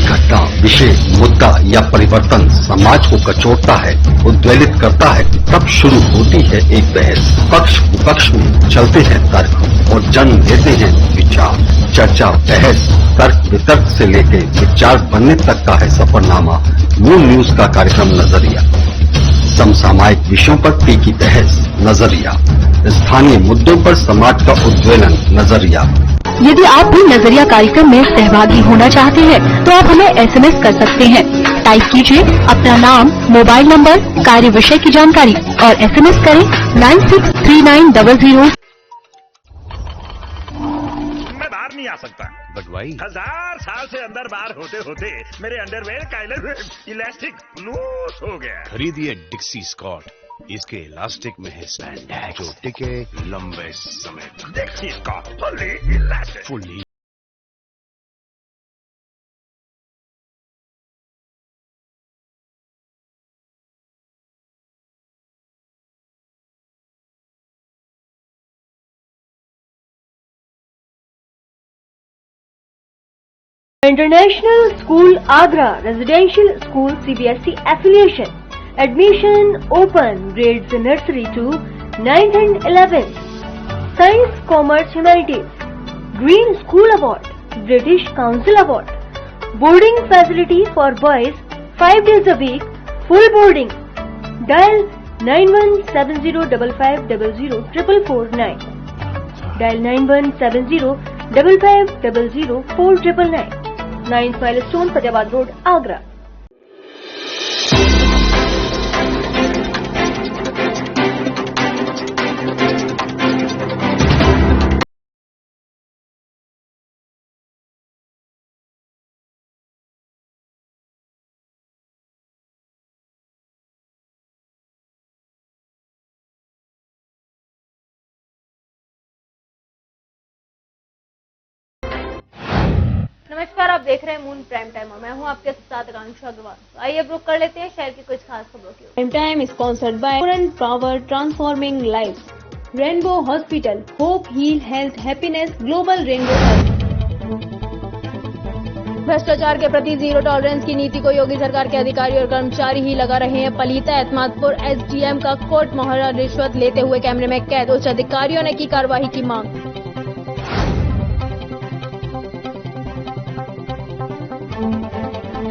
घटना, विषय, मुद्दा या परिवर्तन समाज को कचोटता है, उद्वेलित करता है, तब शुरू होती है एक बहस। पक्ष विपक्ष में चलते हैं तर्क और जन्म लेते हैं विचार। चर्चा, बहस, तर्क वितर्क से लेकर विचार बनने तक का है सफरनामा मून न्यूज का कार्यक्रम नजरिया। समसामयिक विषयों पर तीखी बहस, नजरिया। स्थानीय मुद्दों पर समाज का उद्वेलन, नजरिया। यदि आप भी नजरिया कार्यक्रम में सहभागी होना चाहते हैं तो आप हमें SMS कर सकते हैं। टाइप कीजिए अपना नाम, मोबाइल नंबर, कार्य विषय की जानकारी और SMS करें 963900। मैं बाहर नहीं आ सकता। But why? 1000 साल से अंदर बाहर होते होते मेरे अंडरवेयर का इलास्टिक लूज हो गया। खरीदिए डिक्सी स्कॉट, इसके इलास्टिक में है स्पैंडेक्स जो टिके लंबे समय तक। Dixcy Scott fully elastic. Fully International School Agra Residential School CBSE Affiliation. Admission open. Grades nursery to 9th and 11th. Science, Commerce, Humanities. Green School Award. British Council Award. Boarding facility for boys 5 days a week. Full boarding. Dial 917055000499. Dial 917055004999. 9 Milestone, Fatehbad Road, Agra. नमस्कार, आप देख रहे हैं moon prime time और मैं हूं आपके साथ आकांक्षा अग्रवाल। तो आइए अब रुक कर लेते हैं शहर की कुछ खास खबरों की। Prime time sponsored by current power transforming life, rainbow hospital, hope heal health happiness, global rainbow health. भ्रष्टाचार के प्रति जीरो टॉलरेंस की नीति को योगी सरकार के अधिकारी और कर्मचारी ही लगा रहे हैं पलीता। एतमादपुर SDM का कोर्ट मोहरा रिश्वत लेते हुए कैमरे में कैद, उच्च अधिकारियों ने की कार्रवाई की मांग।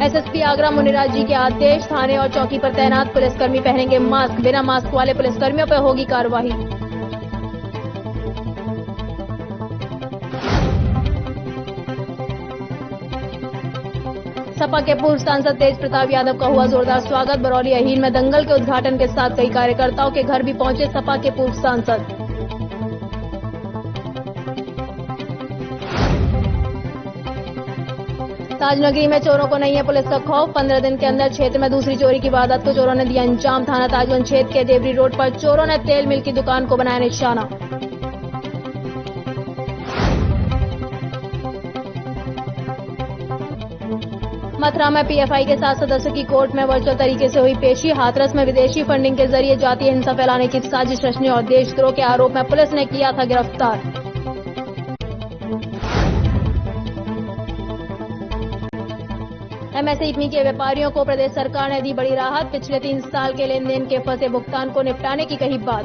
SSP आगरा मुनिराज जी के आदेश, थाने और चौकी पर तैनात पुलिसकर्मी पहनेंगे मास्क, बिना मास्क वाले पुलिसकर्मियों पर होगी कार्रवाई। सपा के पूर्व सांसद तेज प्रताप यादव का हुआ जोरदार स्वागत। बरौली अहीर में दंगल के उद्घाटन के साथ कई कार्यकर्ताओं के घर भी पहुंचे सपा के पूर्व सांसद। ताजनगरी में चोरों को नहीं है पुलिस का खौफ, 15 दिन के अंदर क्षेत्र में दूसरी चोरी की वारदात को चोरों ने दिया अंजाम। थाना ताजगंज क्षेत्र के देवरी रोड पर चोरों ने तेल मिल की दुकान को बनाया निशाना। मथुरा में PFI के 7 सदस्यों की कोर्ट में वर्चुअल तरीके से हुई पेशी। हाथरस में विदेशी फंडिंग के जरिए जातीय हिंसा फैलाने की साजिश रचने और देशद्रोह के आरोप में पुलिस ने किया था गिरफ्तार। MSME के व्यापारियों को प्रदेश सरकार ने दी बड़ी राहत, पिछले 3 साल के लेन देन के फंसे भुगतान को निपटाने की कही बात।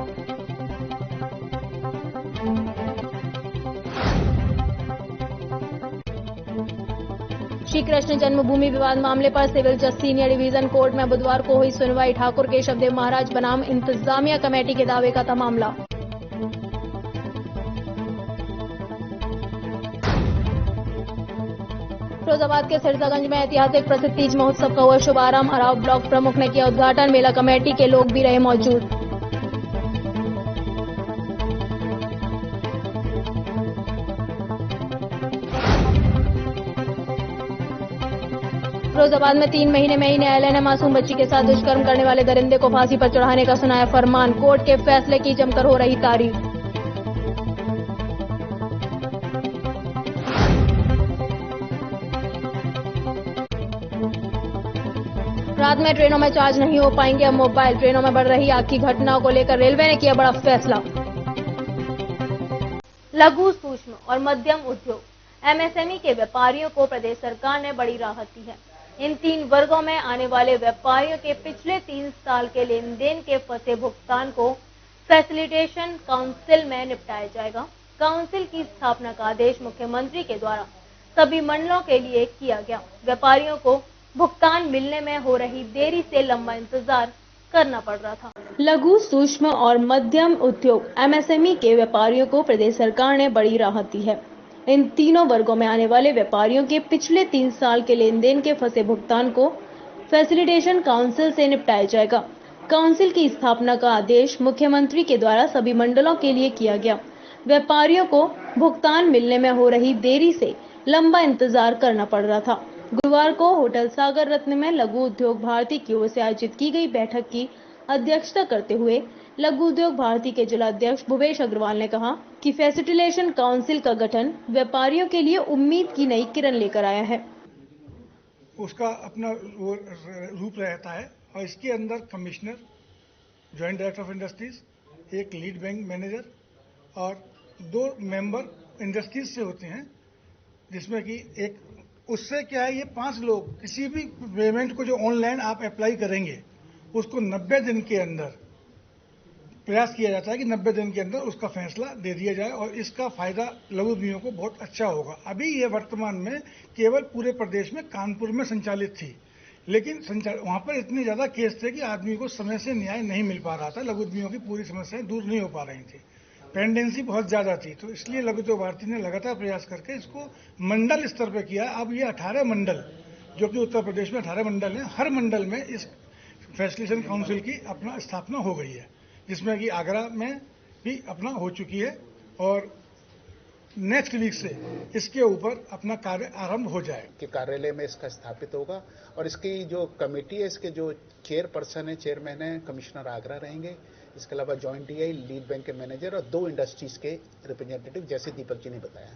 श्री कृष्ण जन्मभूमि विवाद मामले पर सिविल जज सीनियर डिवीजन कोर्ट में बुधवार को हुई सुनवाई। ठाकुर केशवदेव महाराज बनाम इंतजामिया कमेटी के दावे का था मामला। फिरोजाबाद के सिरसागंज में ऐतिहासिक प्रसिद्ध तीज महोत्सव का हुआ शुभारंभ। हराव ब्लॉक प्रमुख ने किया उद्घाटन, मेला कमेटी के लोग भी रहे मौजूद। फिरोजाबाद में 3 महीने में ही न्यायालय ने मासूम बच्ची के साथ दुष्कर्म करने वाले दरिंदे को फांसी पर चढ़ाने का सुनाया फरमान। कोर्ट के फैसले की जमकर हो रही तारीफ। रात में ट्रेनों में चार्ज नहीं हो पाएंगे अब मोबाइल। ट्रेनों में बढ़ रही आग की घटनाओं को लेकर रेलवे ने किया बड़ा फैसला। लघु, सूक्ष्म और मध्यम उद्योग एमएसएमई के व्यापारियों को प्रदेश सरकार ने बड़ी राहत दी है। इन 3 वर्गों में आने वाले व्यापारियों के पिछले 3 साल के लेन देन के फंसे भुगतान को फैसिलिटेशन काउंसिल में निपटाया जाएगा। काउंसिल की स्थापना का आदेश मुख्यमंत्री के द्वारा सभी मंडलों के लिए किया गया। व्यापारियों को भुगतान मिलने में हो रही देरी से लंबा इंतजार करना पड़ रहा था। लघु, सूक्ष्म और मध्यम उद्योग एमएसएमई के व्यापारियों को प्रदेश सरकार ने बड़ी राहत दी है। इन तीनों वर्गों में आने वाले व्यापारियों के पिछले 3 साल के लेन देन के फंसे भुगतान को फैसिलिटेशन काउंसिल से निपटाया जाएगा। काउंसिल की स्थापना का आदेश मुख्यमंत्री के द्वारा सभी मंडलों के लिए किया गया। व्यापारियों को भुगतान मिलने में हो रही देरी से लंबा इंतजार करना पड़ रहा था। गुरुवार को होटल सागर रत्न में लघु उद्योग भारती की ओर से आयोजित की गई बैठक की अध्यक्षता करते हुए लघु उद्योग भारती के जिलाध्यक्ष भूपेश अग्रवाल ने कहा कि फैसिलिटेशन काउंसिल का गठन व्यापारियों के लिए उम्मीद की नई किरण लेकर आया है। उसका अपना वो रूप रहता है और इसके अंदर commissioner, joint director of industries, एक लीड बैंक मैनेजर और 2 मेंबर इंडस्ट्रीज से होते हैं, जिसमें कि एक उससे क्या है, ये 5 लोग किसी भी पेमेंट को जो ऑनलाइन आप अप्लाई करेंगे उसको 90 दिन के अंदर प्रयास किया जाता है कि 90 दिन के अंदर उसका फैसला दे दिया जाए और इसका फायदा लघु उद्यमियों को बहुत अच्छा होगा। अभी ये वर्तमान में केवल पूरे प्रदेश में कानपुर में संचालित थी, लेकिन वहां पर इतने ज्यादा केस थे कि आदमी को समय से न्याय नहीं मिल पा रहा था। लघु उद्यमियों की पूरी समस्याएं दूर नहीं हो पा रही थी, पेंडेंसी बहुत ज्यादा थी। तो इसलिए लघु उद्योग भारती ने लगातार प्रयास करके इसको मंडल स्तर पर किया। अब ये 18 मंडल, जो कि उत्तर प्रदेश में 18 मंडल हैं, हर मंडल में इस फैसिलिटेशन काउंसिल की अपना स्थापना हो गई है, जिसमें कि आगरा में भी अपना हो चुकी है और नेक्स्ट वीक से इसके ऊपर अपना कार्य आरंभ हो जाए कि कार्यालय में इसका स्थापित होगा। और इसकी जो कमेटी है, इसके जो चेयरपर्सन है, चेयरमैन है, कमिश्नर आगरा रहेंगे। इसके अलावा जॉइंट डीआई, लीड बैंक के मैनेजर और 2 इंडस्ट्रीज के रिप्रेजेंटेटिव, जैसे दीपक जी ने बताया।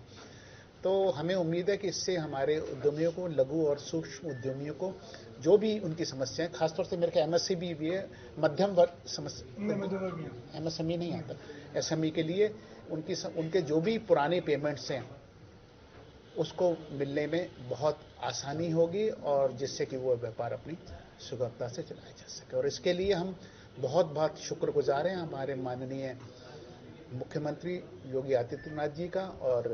तो हमें उम्मीद है कि इससे हमारे उद्यमियों को, लघु और सूक्ष्म उद्यमियों को जो भी उनकी समस्याएं, खासतौर से मेरे को एमएसएमई भी है, मध्यम वर्ग समस्या, एमएसएमई नहीं आता, एसएमई के लिए उनके जो भी पुराने पेमेंट्स हैं उसको मिलने में बहुत आसानी होगी और जिससे कि वो व्यापार अपनी सुगमता से चलाया जा सके। और इसके लिए हम बहुत बहुत शुक्रगुजार हैं हमारे माननीय मुख्यमंत्री योगी आदित्यनाथ जी का और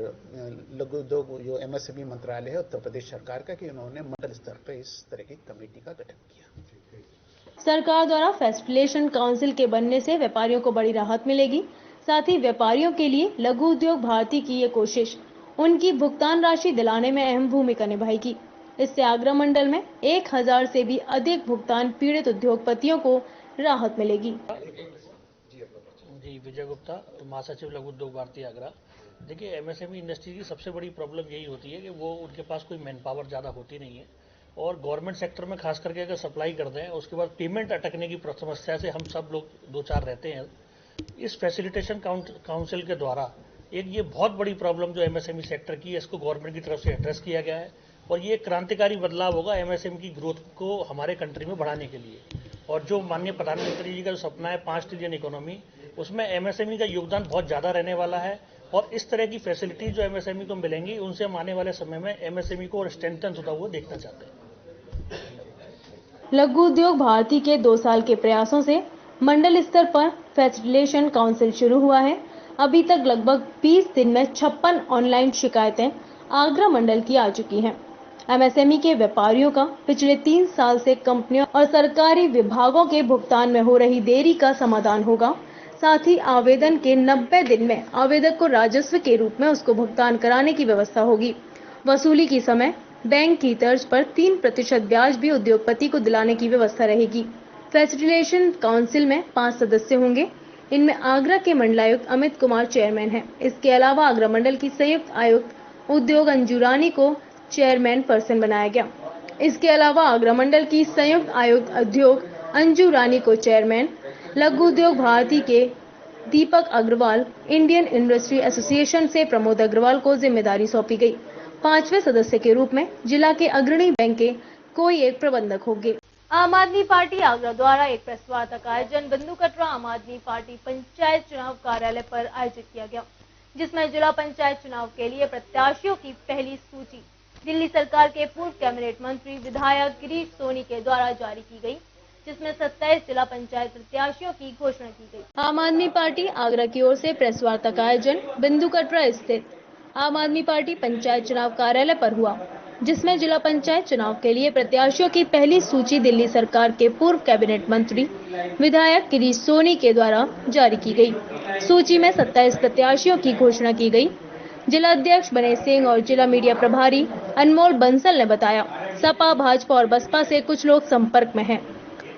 लघु उद्योग जो एमएसएमई मंत्रालय है उत्तर प्रदेश सरकार का, कि उन्होंने मंडल स्तर पर इस तरह की कमेटी का गठन किया। सरकार द्वारा फैसिलिटेशन काउंसिल के बनने से व्यापारियों को बड़ी राहत मिलेगी। साथ ही व्यापारियों के लिए लघु उद्योग भारती की ये कोशिश उनकी भुगतान राशि दिलाने में अहम भूमिका निभाएगी। इससे आगरा मंडल में 1000 से भी अधिक भुगतान पीड़ित उद्योगपतियों को राहत मिलेगी। जी, विजय गुप्ता, महासचिव लघु उद्योग भारती आगरा। देखिए, एमएसएमई इंडस्ट्री की सबसे बड़ी प्रॉब्लम यही होती है कि वो उनके पास कोई मैन पावर ज़्यादा होती नहीं है और गवर्नमेंट सेक्टर में खास करके अगर सप्लाई कर दें उसके बाद पेमेंट अटकने की समस्या से हम सब लोग 2-4 रहते हैं। इस फैसिलिटेशन काउंसिल के द्वारा एक ये बहुत बड़ी प्रॉब्लम जो एमएसएमई सेक्टर की है, इसको गवर्नमेंट की तरफ से एड्रेस किया गया है और ये क्रांतिकारी बदलाव होगा एमएसएमई की ग्रोथ को हमारे कंट्री में बढ़ाने के लिए। और जो माननीय प्रधानमंत्री जी का जो सपना है 5 ट्रिलियन इकोनॉमी, उसमें एमएसएमई का योगदान बहुत ज़्यादा रहने वाला है और इस तरह की फैसिलिटीज जो एमएसएमई को मिलेंगी उनसे हम आने वाले समय में एमएसएमई को और स्ट्रेंथन होता हुआ देखना चाहते हैं। लघु उद्योग भारती के 2 साल के प्रयासों से मंडल स्तर पर फैसिलिटेशन काउंसिल शुरू हुआ है। अभी तक लगभग 20 दिन में 56 ऑनलाइन शिकायतें आगरा मंडल की आ चुकी हैं। एमएसएमई के व्यापारियों का पिछले 3 साल से कंपनियों और सरकारी विभागों के भुगतान में हो रही देरी का समाधान होगा। साथ ही आवेदन के 90 दिन में आवेदक को राजस्व के रूप में उसको भुगतान कराने की व्यवस्था होगी। वसूली की समय बैंक की तर्ज पर 3% ब्याज भी उद्योगपति को दिलाने की व्यवस्था रहेगी। फैसिलिटेशन काउंसिल में 5 सदस्य होंगे। इनमें आगरा के मंडलायुक्त अमित कुमार चेयरमैन हैं। इसके अलावा आगरा मंडल की संयुक्त आयुक्त उद्योग अंजू रानी को चेयरमैन पर्सन बनाया गया। इसके अलावा आगरा मंडल की संयुक्त आयुक्त उद्योग अंजू रानी को चेयरमैन, लघु उद्योग भारती के दीपक अग्रवाल, इंडियन इंडस्ट्री एसोसिएशन से प्रमोद अग्रवाल को जिम्मेदारी सौंपी गई। 5वें सदस्य के रूप में जिला के अग्रणी बैंक के कोई एक प्रबंधक होंगे। आम आदमी पार्टी आगरा द्वारा एक प्रेस वार्ता का आयोजन बंधु कटरा आम आदमी पार्टी पंचायत चुनाव कार्यालय पर आयोजित किया गया। जिसमें जिला पंचायत चुनाव के लिए प्रत्याशियों की पहली सूची दिल्ली सरकार के पूर्व कैबिनेट मंत्री विधायक गिरीश सोनी के द्वारा जारी की गई, जिसमें 27 जिला पंचायत प्रत्याशियों की घोषणा की गई। आम आदमी पार्टी आगरा की ओर से प्रेस वार्ता का आयोजन बिंदु कटरा स्थित आम आदमी पार्टी पंचायत चुनाव कार्यालय पर हुआ, जिसमें जिला पंचायत चुनाव के लिए प्रत्याशियों की पहली सूची दिल्ली सरकार के पूर्व कैबिनेट मंत्री विधायक गिरीश सोनी के द्वारा जारी की गई। सूची में 27 प्रत्याशियों की घोषणा की गई। जिला अध्यक्ष बने सिंह और जिला मीडिया प्रभारी अनमोल बंसल ने बताया, सपा, भाजपा और बसपा से कुछ लोग संपर्क में हैं।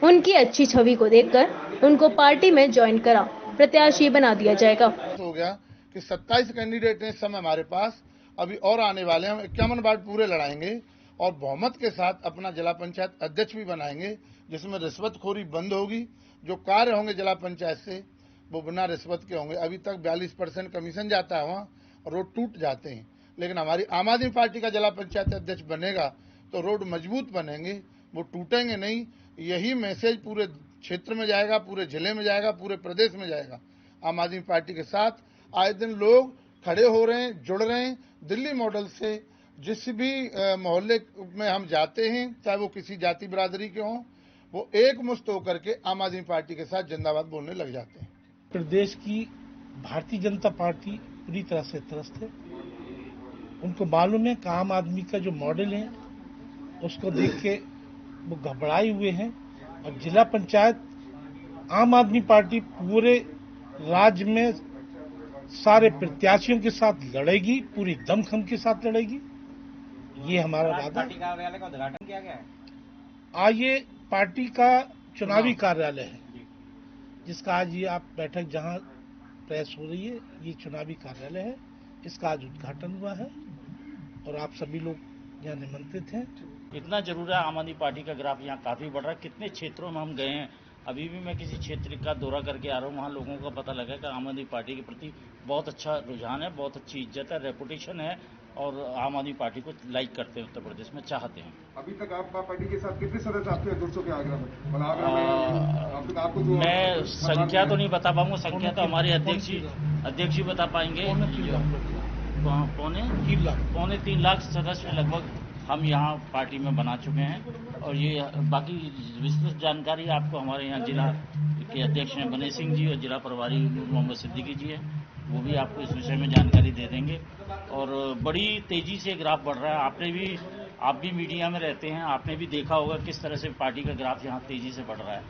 उनकी अच्छी छवि को देखकर उनको पार्टी में ज्वाइन करा प्रत्याशी बना दिया जाएगा। हो गया कि 27 कैंडिडेट हैं इस समय हमारे पास, अभी और आने वाले हैं। हम 51 वार्ड पूरे लड़ाएंगे और बहुमत के साथ अपना जिला पंचायत अध्यक्ष भी बनाएंगे, जिसमें रिश्वतखोरी बंद होगी। जो कार्य होंगे जिला पंचायत से वो बिना रिश्वत के होंगे। अभी तक 42% कमीशन जाता है, वहाँ रोड टूट जाते हैं, लेकिन हमारी आम आदमी पार्टी का जिला पंचायत अध्यक्ष बनेगा तो रोड मजबूत बनेंगे, वो टूटेंगे नहीं। यही मैसेज पूरे क्षेत्र में जाएगा, पूरे जिले में जाएगा, पूरे प्रदेश में जाएगा। आम आदमी पार्टी के साथ आए दिन लोग खड़े हो रहे हैं, जुड़ रहे हैं। दिल्ली मॉडल से जिस भी मोहल्ले में हम जाते हैं, चाहे वो किसी जाति बिरादरी के हों, वो एक मुश्त होकर के आम आदमी पार्टी के साथ जिंदाबाद बोलने लग जाते हैं। प्रदेश की भारतीय जनता पार्टी पूरी तरह से त्रस्त है। उनको मालूम है कि आम आदमी का जो मॉडल है उसको देख के वो घबराए हुए हैं। और जिला पंचायत आम आदमी पार्टी पूरे राज्य में सारे प्रत्याशियों के साथ लड़ेगी, पूरी दमखम के साथ लड़ेगी। ये हमारा वादा। पार्टी कार्यालय का उद्घाटन किया गया है। आज ये पार्टी का चुनावी कार्यालय है, जिसका आज ये आप बैठक जहां प्रेस हो रही है, ये चुनावी कार्यालय है। इसका आज उद्घाटन हुआ है और आप सभी लोग यहाँ निमंत्रित हैं। इतना जरूर है, आम आदमी पार्टी का ग्राफ यहाँ काफी बढ़ रहा है। कितने क्षेत्रों में हम गए हैं, अभी भी मैं किसी क्षेत्र का दौरा करके आ रहा हूँ, वहाँ लोगों का पता लगा कि आम आदमी पार्टी के प्रति बहुत अच्छा रुझान है, बहुत अच्छी इज्जत है, रेपुटेशन है और आम आदमी पार्टी को लाइक करते हैं, उत्तर प्रदेश में चाहते हैं। अभी तक आप पार्टी के साथ कितने सदस्य आपके अध्यक्षों के आगरा में? मैं संख्या तो नहीं बता पाऊंगा, संख्या तो हमारे अध्यक्ष ही बता पाएंगे। पौने 3 लाख सदस्य लगभग हम यहाँ पार्टी में बना चुके हैं। और ये बाकी विस्तृत जानकारी आपको हमारे यहाँ जिला के अध्यक्ष हैं बने सिंह जी और जिला प्रभारी मोहम्मद सिद्दीकी जी हैं, वो भी आपको इस विषय में जानकारी दे देंगे। और बड़ी तेजी से ग्राफ बढ़ रहा है। आप भी मीडिया में रहते हैं, आपने भी देखा होगा किस तरह से पार्टी का ग्राफ यहाँ तेजी से बढ़ रहा है।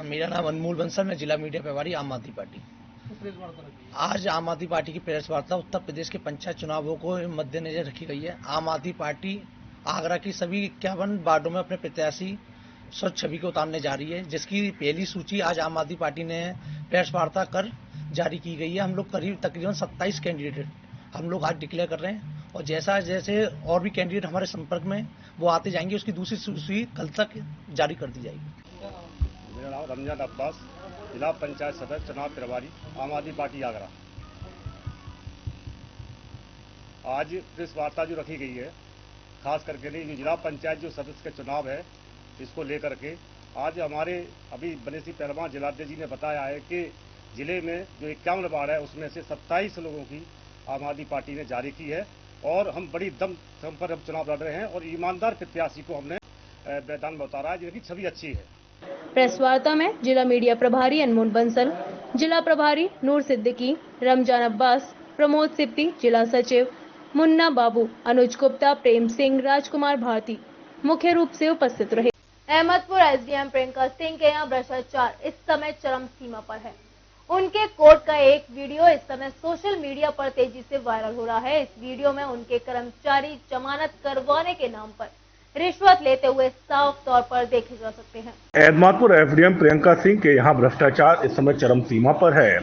मेरा नाम अनमोल बंसल, मैं जिला मीडिया प्रभारी आम आदमी पार्टी। आज आम आदमी पार्टी की प्रेस वार्ता उत्तर प्रदेश के पंचायत चुनावों को मद्देनजर रखी गई है। आम आदमी पार्टी आगरा की सभी 51 वार्डों में अपने प्रत्याशी स्वच्छ छवि को उतारने जा रही है, जिसकी पहली सूची आज आम आदमी पार्टी ने प्रेस वार्ता कर जारी की गई है। हम लोग तकरीबन 27 कैंडिडेट हम लोग आज डिक्लेयर कर रहे हैं और जैसे और भी कैंडिडेट हमारे संपर्क में वो आते जाएंगे, उसकी दूसरी सूची कल तक जारी कर दी जाएगी। मेरा नाम रमजान अब्बास, जिला पंचायत सदस्य चुनाव प्रभारी आम आदमी पार्टी आगरा। आज प्रेस वार्ता जो रखी गई है, खास करके लिए जिला पंचायत जो सदस्य का चुनाव है, इसको लेकर के आज हमारे अभी बने सी पहलवान जिलाध्यक्ष जी ने बताया है कि जिले में जो 51 वार्ड है उसमें से 27 लोगों की आम आदमी पार्टी ने जारी की है और हम बड़ी दम पर हम चुनाव लड़ रहे हैं और ईमानदार प्रत्याशी को हमने मैदान में उतारा है, जिनकी छवि अच्छी है। प्रेस वार्ता में जिला मीडिया प्रभारी अनमोल बंसल, जिला प्रभारी नूर सिद्दीकी, रमजान अब्बास, प्रमोद सिप्पी, जिला सचिव मुन्ना बाबू, अनुज गुप्ता, प्रेम सिंह, राजकुमार भारती मुख्य रूप से उपस्थित रहे। अहमदपुर एसडीएम प्रियंका सिंह के यहाँ भ्रष्टाचार इस समय चरम सीमा पर है। उनके कोर्ट का एक वीडियो इस समय सोशल मीडिया पर तेजी से वायरल हो रहा है। इस वीडियो में उनके कर्मचारी जमानत करवाने के नाम पर रिश्वत लेते हुए साफ तौर पर देखे जा सकते हैं। अहमदपुर एसडीएम प्रियंका सिंह के यहाँ भ्रष्टाचार इस समय चरम सीमा पर है।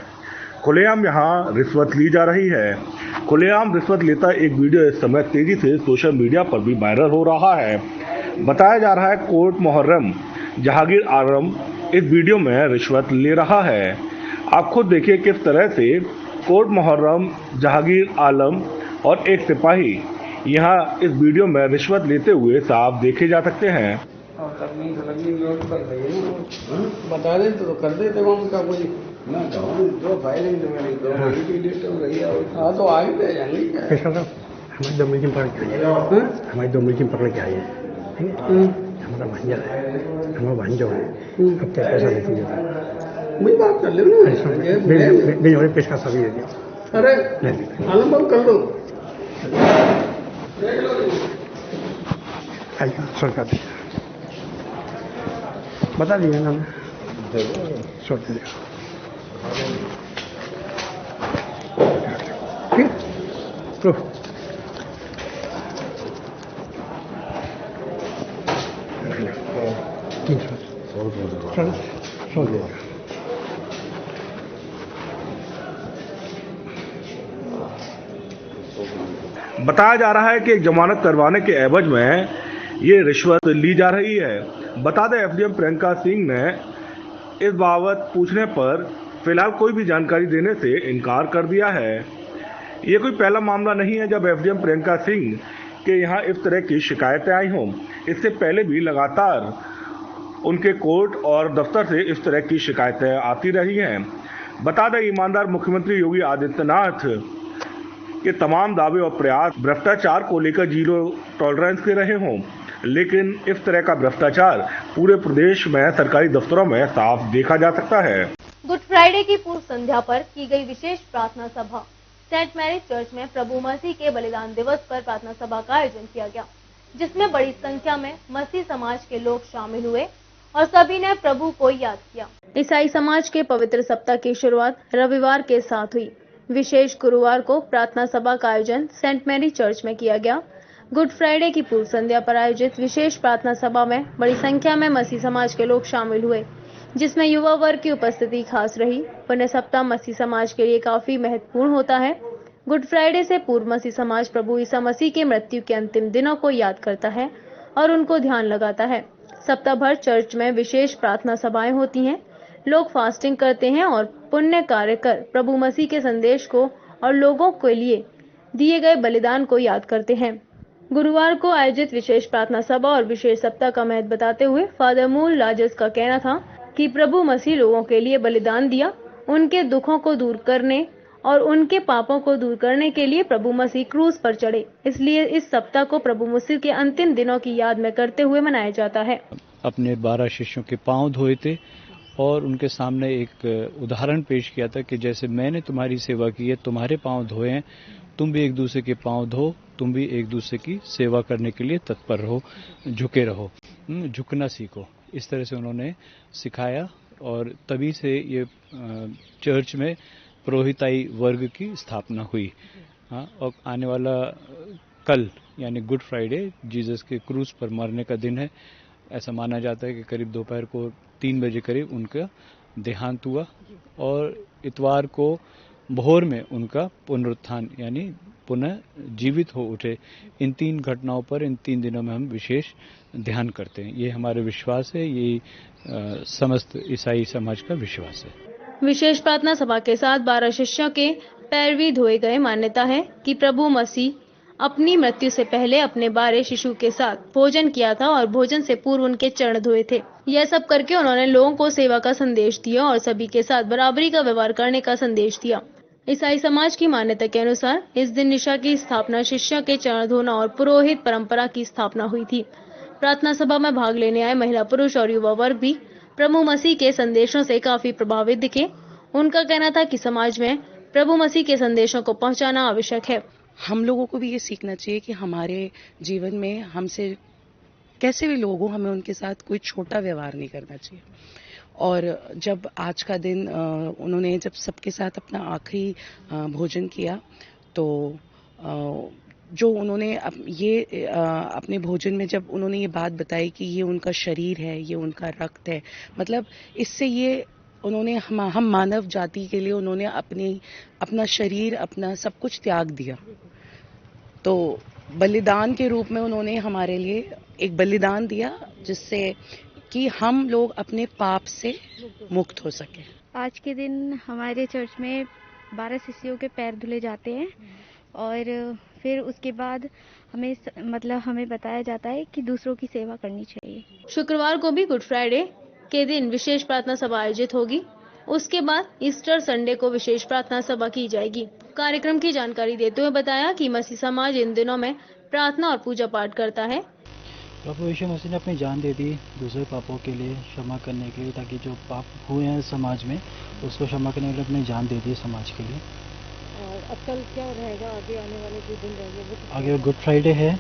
खुलेआम यहाँ रिश्वत ली जा रही है। खुलेआम रिश्वत लेता एक वीडियो इस समय तेजी से सोशल मीडिया पर भी वायरल हो रहा है। बताया जा रहा है कोर्ट मुहर्रम जहांगीर आलम इस वीडियो में रिश्वत ले रहा है। आप खुद देखिए किस तरह से कोर्ट मुहर्रम जहांगीर आलम और एक सिपाही यहाँ इस वीडियो में रिश्वत लेते हुए साफ देखे जा सकते हैं। बता दें तो कर देते ना जो फाइलिंग मेरी 2 महीने की लिस्ट हो रही है। हाँ तो आगे ले जाएंगे क्या? हमारी 2 महीने पकड़ के आई है, हमारी 2 महीने पकड़ के आई है, ठीक है? हमारा भांजा है, हमारा भांजा है, अब क्या पैसा नहीं देता, वही बात कर लो ना, पेश का सभी दे दिया। अरे आलम कर लो सरकार बता दिया ना, छोड़ दिया, ठीक है? बताया जा रहा है कि एक जमानत करवाने के एवज में ये रिश्वत ली जा रही है। बता दें एफडीएम प्रियंका सिंह ने इस बाबत पूछने पर फिलहाल कोई भी जानकारी देने से इनकार कर दिया है। ये कोई पहला मामला नहीं है जब एफडीएम प्रियंका सिंह के यहाँ इस तरह की शिकायतें आई हों। इससे पहले भी लगातार उनके कोर्ट और दफ्तर से इस तरह की शिकायतें आती रही हैं। बता दें ईमानदार मुख्यमंत्री योगी आदित्यनाथ के तमाम दावे और प्रयास भ्रष्टाचार को लेकर जीरो टॉलरेंस के रहे हों, लेकिन इस तरह का भ्रष्टाचार पूरे प्रदेश में सरकारी दफ्तरों में साफ देखा जा सकता है। गुड फ्राइडे की पूर्व संध्या पर की गई विशेष प्रार्थना सभा। सेंट मैरीज चर्च में प्रभु मसीह के बलिदान दिवस पर प्रार्थना सभा का आयोजन किया गया, जिसमें बड़ी संख्या में मसीह समाज के लोग शामिल हुए और सभी ने प्रभु को याद किया। ईसाई समाज के पवित्र सप्ताह की शुरुआत रविवार के साथ हुई। विशेष गुरुवार को प्रार्थना सभा का आयोजन सेंट मैरी चर्च में किया गया। गुड फ्राइडे की पूर्व संध्या पर आयोजित विशेष प्रार्थना सभा में बड़ी संख्या में मसीह समाज के लोग शामिल हुए, जिसमें युवा वर्ग की उपस्थिति खास रही। पुण्य सप्ताह मसीह समाज के लिए काफी महत्वपूर्ण होता है। गुड फ्राइडे से पूर्व मसीह समाज प्रभु ईसा मसीह के मृत्यु के अंतिम दिनों को याद करता है और उनको ध्यान लगाता है। सप्ताह भर चर्च में विशेष प्रार्थना सभाएं होती हैं। लोग फास्टिंग करते हैं और पुण्य कार्य कर प्रभु मसीह के संदेश को और लोगों के लिए दिए गए बलिदान को याद करते हैं। गुरुवार को आयोजित विशेष प्रार्थना सभा और विशेष सप्ताह का महत्व बताते हुए फादर मूल लाजस का कहना था कि प्रभु मसीह लोगों के लिए बलिदान दिया, उनके दुखों को दूर करने और उनके पापों को दूर करने के लिए प्रभु मसीह क्रूस पर चढ़े। इसलिए इस सप्ताह को प्रभु मसीह के अंतिम दिनों की याद में करते हुए मनाया जाता है। अपने 12 शिष्यों के पांव धोए थे और उनके सामने एक उदाहरण पेश किया था कि जैसे मैंने तुम्हारी सेवा की है, तुम्हारे पांव धोए हैं, तुम भी एक दूसरे के पांव धो, तुम भी एक दूसरे की सेवा करने के लिए तत्पर रहो, झुके रहो, झुकना सीखो। इस तरह से उन्होंने सिखाया और तभी से ये चर्च में पुरोहिताई वर्ग की स्थापना हुई। और आने वाला कल यानी गुड फ्राइडे जीसस के क्रूस पर मरने का दिन है। ऐसा माना जाता है कि करीब दोपहर को 3 बजे करीब उनका देहांत हुआ और इतवार को भोर में उनका पुनरुत्थान यानी पुनः जीवित हो उठे। इन 3 घटनाओं पर इन 3 दिनों में हम विशेष ध्यान करते हैं। ये हमारे विश्वास है, ये समस्त ईसाई समाज का विश्वास है। विशेष प्रार्थना सभा के साथ 12 शिष्यों के पैर भी धोए गए। मान्यता है कि प्रभु मसीह अपनी मृत्यु से पहले अपने 12 शिशु के साथ भोजन किया था और भोजन से पूर्व उनके चरण धोए थे। यह सब करके उन्होंने लोगों को सेवा का संदेश दिया और सभी के साथ बराबरी का व्यवहार करने का संदेश दिया। ईसाई समाज की मान्यता के अनुसार इस दिन निशा की स्थापना शिष्यों के चरण धोना और पुरोहित परंपरा की स्थापना हुई थी। प्रार्थना सभा में भाग लेने आए महिला, पुरुष और युवा वर्ग भी प्रभु मसीह के संदेशों से काफी प्रभावित दिखे। उनका कहना था कि समाज में प्रभु मसीह के संदेशों को पहुंचाना आवश्यक है। हम लोगों को भी ये सीखना चाहिए कि हमारे जीवन में हमसे कैसे भी लोग हों, हमें उनके साथ कोई छोटा व्यवहार नहीं करना चाहिए। और जब आज का दिन उन्होंने जब सबके साथ अपना आखिरी भोजन किया तो जो उन्होंने अपने भोजन में जब उन्होंने ये बात बताई कि ये उनका शरीर है, ये उनका रक्त है, मतलब इससे ये उन्होंने हम मानव जाति के लिए उन्होंने अपना शरीर, अपना सब कुछ त्याग दिया। तो बलिदान के रूप में उन्होंने हमारे लिए एक बलिदान दिया जिससे कि हम लोग अपने पाप से मुक्त हो सके। आज के दिन हमारे चर्च में 12 शिष्यों के पैर धुले जाते हैं और फिर उसके बाद हमें बताया जाता है कि दूसरों की सेवा करनी चाहिए। शुक्रवार को भी गुड फ्राइडे के दिन विशेष प्रार्थना सभा आयोजित होगी। उसके बाद ईस्टर संडे को विशेष प्रार्थना सभा की जाएगी। कार्यक्रम की जानकारी देते हुए बताया कि मसीह समाज इन दिनों में प्रार्थना और पूजा पाठ करता है। प्रभु यीशु मसीह ने अपनी जान दे दी दूसरे पापों के लिए, क्षमा करने के लिए, ताकि जो पाप हुए हैं समाज में उसको क्षमा करने के लिए अपनी जान दे दी समाज के लिए। और अब कल क्या रहेगा, आगे आने वाले जो दिन रहेंगे? आगे गुड फ्राइडे है,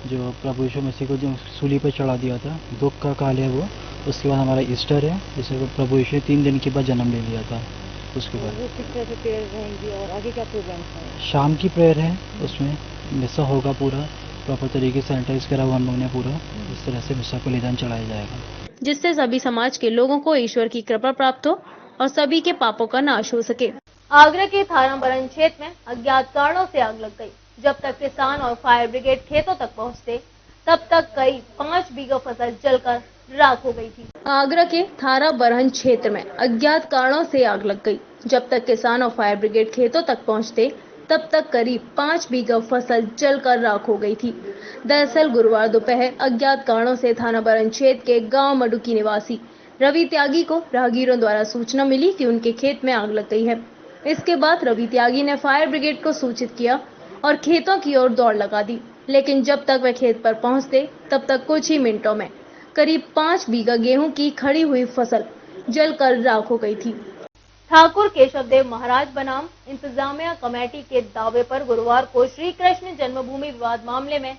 जो प्रभु यीशु मसीह को जो सूली पर चढ़ा दिया था, दुख का काल है वो। उसके बाद हमारा ईस्टर है, जिसे प्रभु यीशु ने 3 दिन के बाद जन्म ले लिया था। उसके बाद किस तरह से प्रेयर रहेंगी और आगे क्या प्रोग्राम है? शाम की प्रेयर है, उसमें मिसा होगा, पूरा प्रॉपर तरीके से सैनिटाइज करा हुआ हम लोगों ने पूरा। इस तरह से मिसा को बलिदान चढ़ाया जाएगा, जिससे सभी समाज के लोगों को ईश्वर की कृपा प्राप्त हो और सभी के पापों का नाश हो सके। आगरा के थानाबरन क्षेत्र में अज्ञात कारणों से आग लग गई। जब तक किसान और फायर ब्रिगेड खेतों तक पहुंचते, तब तक करीब 5 बीघा फसल जलकर राख हो गई थी। आगरा के थानाबरन क्षेत्र में अज्ञात कारणों से आग लग गई। जब तक किसान और फायर ब्रिगेड खेतों तक पहुंचते, तब तक करीब 5 बीघा फसल जलकर राख हो गई थी। दरअसल गुरुवार दोपहर अज्ञात कारणों से थानाबरन क्षेत्र के गांव मडुकी निवासी रवि त्यागी को राहगीरों द्वारा सूचना मिली कि उनके खेत में आग लग गई है। इसके बाद रवि त्यागी ने फायर ब्रिगेड को सूचित किया और खेतों की ओर दौड़ लगा दी, लेकिन जब तक वे खेत पर पहुंचते, तब तक कुछ ही मिनटों में करीब 5 बीघा गेहूं की खड़ी हुई फसल जलकर राख हो गई थी। ठाकुर केशवदेव महाराज बनाम इंतजामिया कमेटी के दावे पर गुरुवार को श्री कृष्ण जन्मभूमि विवाद मामले में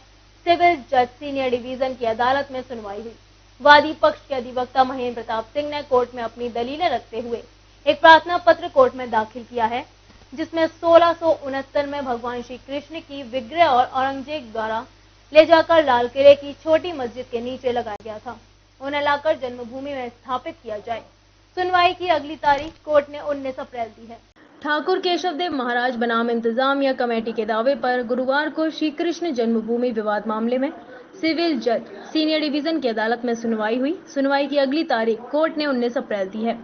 सिविल जज सीनियर डिवीजन की अदालत में सुनवाई हुई। वादी पक्ष के अधिवक्ता महेंद्र प्रताप सिंह ने कोर्ट में अपनी दलीलें रखते हुए एक प्रार्थना पत्र कोर्ट में दाखिल किया है, जिसमें 1669 में भगवान श्री कृष्ण की विग्रह और औरंगजेब द्वारा ले जाकर लाल किले की छोटी मस्जिद के नीचे लगाया गया था, उन्हें लाकर जन्मभूमि में स्थापित किया जाए। सुनवाई की अगली तारीख कोर्ट ने 19 अप्रैल दी है। ठाकुर केशवदेव महाराज बनाम इंतजामिया कमेटी के दावे पर गुरुवार को श्री कृष्ण जन्मभूमि विवाद मामले में सिविल जज सीनियर डिवीजन की अदालत में सुनवाई हुई। सुनवाई की अगली तारीख कोर्ट ने 19 अप्रैल दी है।